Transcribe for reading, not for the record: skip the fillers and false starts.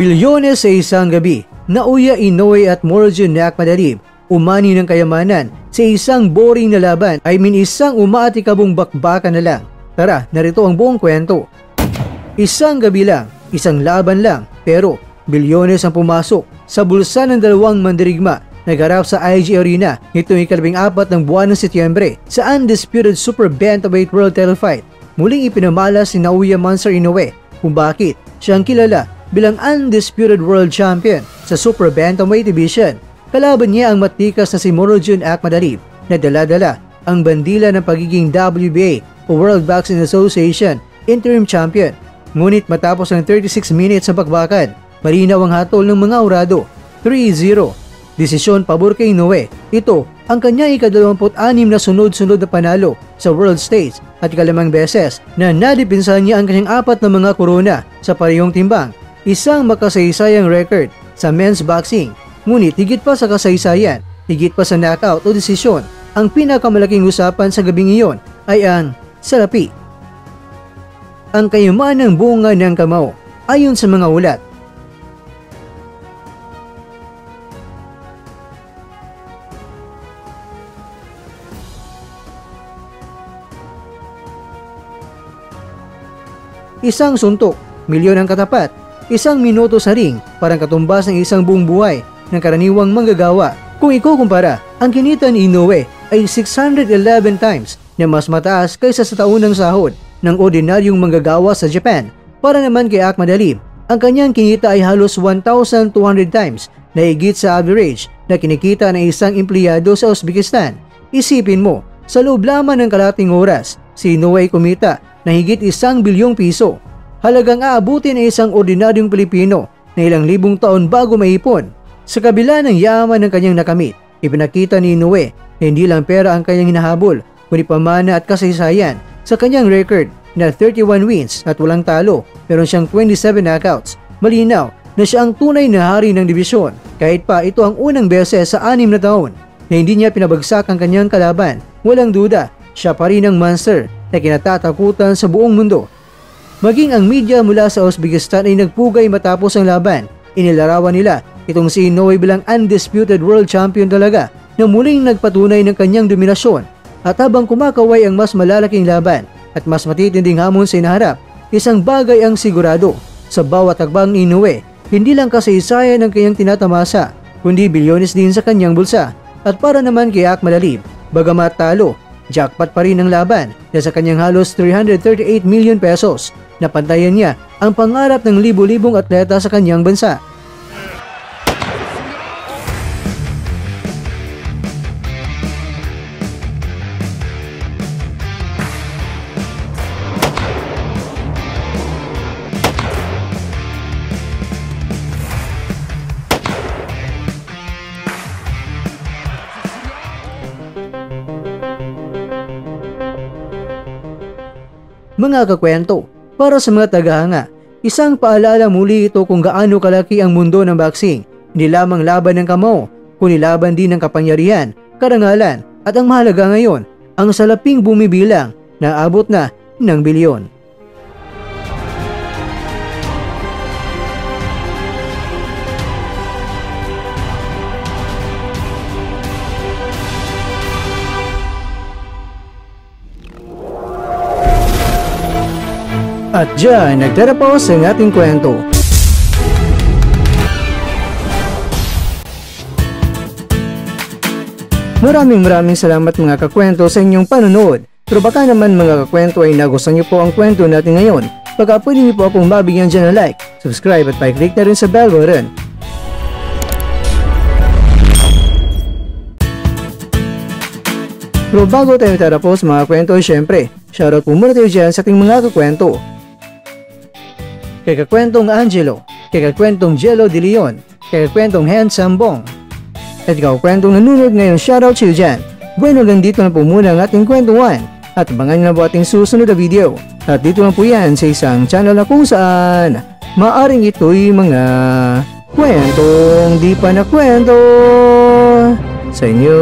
Bilyones sa isang gabi, Naoya Inoue at Murodjun Nakmadalib umani ng kayamanan sa isang boring na laban, isang umaatikabong bakbakan na lang. Tara, narito ang buong kwento. Isang gabi lang, isang laban lang, pero bilyones ang pumasok sa bulsa ng dalawang mandirigma. Nagharap sa IG Arena nitong ika-14 ng buwan ng Setyembre sa Undisputed Super Bantamweight World Title Fight. Muling ipinamalas ni Naoya Monster Inoue kung bakit siyang kilala bilang Undisputed World Champion sa Super Bantamweight Division. Kalaban niya ang matikas na si Murodjun Nakmadalib na dala-dala ang bandila ng pagiging WBA o World Boxing Association Interim Champion. Ngunit matapos ng 36 minutes sa bakbakan, malinaw ang hatol ng mga urado, 3-0. Desisyon pabor kay Inoue. Ito ang kanyang ika-26 na sunod-sunod na panalo sa world stage at ikalimang beses na nadipinsan niya ang kanyang 4 na mga korona sa parehong timbang. Isang makasaysayang record sa men's boxing. Ngunit higit pa sa kasaysayan, higit pa sa knockout o desisyon, ang pinakamalaking usapan sa gabing iyon ay ang salapi. Ang kayamanang bunga ng kamao ayon sa mga ulat. Isang suntok, milyon ang katapat. Isang minuto sa ring, parang katumbas ng isang buong buhay ng karaniwang manggagawa. Kung ikukumpara, ang kinita ni Inoue ay 611 times na mas mataas kaysa sa taunang sahod ng ordinaryong manggagawa sa Japan. Para naman kay Nakmadalib, ang kanyang kinita ay halos 1,200 times na higit sa average na kinikita ng isang empleyado sa Uzbekistan. Isipin mo, sa loob lamang ng kalating oras, si Inoue kumita na higit 1 bilyong piso. Halagang aabutin ng isang ordinaryong Pilipino na ilang libong taon bago maipon. Sa kabila ng yaman ng kanyang nakamit, ipinakita ni Inoue na hindi lang pera ang kanyang hinahabol, kundi pamana at kasaysayan. Sa kanyang record na 31 wins at walang talo, meron siyang 27 knockouts. Malinaw na siya ang tunay na hari ng dibisyon. Kahit pa ito ang unang beses sa 6 na taon na hindi niya pinabagsak ang kanyang kalaban, walang duda, siya pa rin ang monster na kinatatakutan sa buong mundo. Maging ang media mula sa Uzbekistan ay nagpugay matapos ang laban. Inilarawan nila itong si Inoue bilang undisputed world champion talaga na muling nagpatunay ng kanyang dominasyon. At habang kumakaway ang mas malalaking laban at mas matitinding hamon sa inaharap, isang bagay ang sigurado. Sa bawat takbang ni Inoue, hindi lang kasaysayan ang kanyang tinatamasa, kundi bilyones din sa kanyang bulsa. At para naman kay Nakmadalib, bagamat talo, jackpot pa rin ang laban na sa kanyang halos 338 million pesos. Napantayan niya ang pangarap ng libo-libong atleta sa kanyang bansa. Mga kakwento, para sa mga tagahanga, isang paalala muli ito kung gaano kalaki ang mundo ng boxing. Hindi lamang laban ng kamao, kundi laban din ng kapangyarihan, karangalan, at ang mahalaga ngayon, ang salaping bumibilang na abot na ng bilyon. At dyan, nagtatapos ang ating kwento. Maraming salamat mga kakwento sa inyong panonood. Pero baka naman mga kakwento ay nagustuhan niyo po ang kwento natin ngayon. Baka pwede niyo po akong mabigyan dyan ng like, subscribe at pa-click na rin sa bell button. Pero bago tayo tatapos mga kwento, syempre, shoutout po muna tayo dyan sa ating mga kakwento. Kay kakwentong Angelo, kay kakwentong Jello De Leon, kay kakwentong Handsome Bong, at kakwentong nanonood ngayon, shoutout siyo dyan. Bueno, hanggang dito na po muna ang ating kwentuhan at abangan na po ating susunod na video. At dito lang po yan sa isang channel na kung saan maaring ito'y mga kwentong di pa na kwento sa inyo.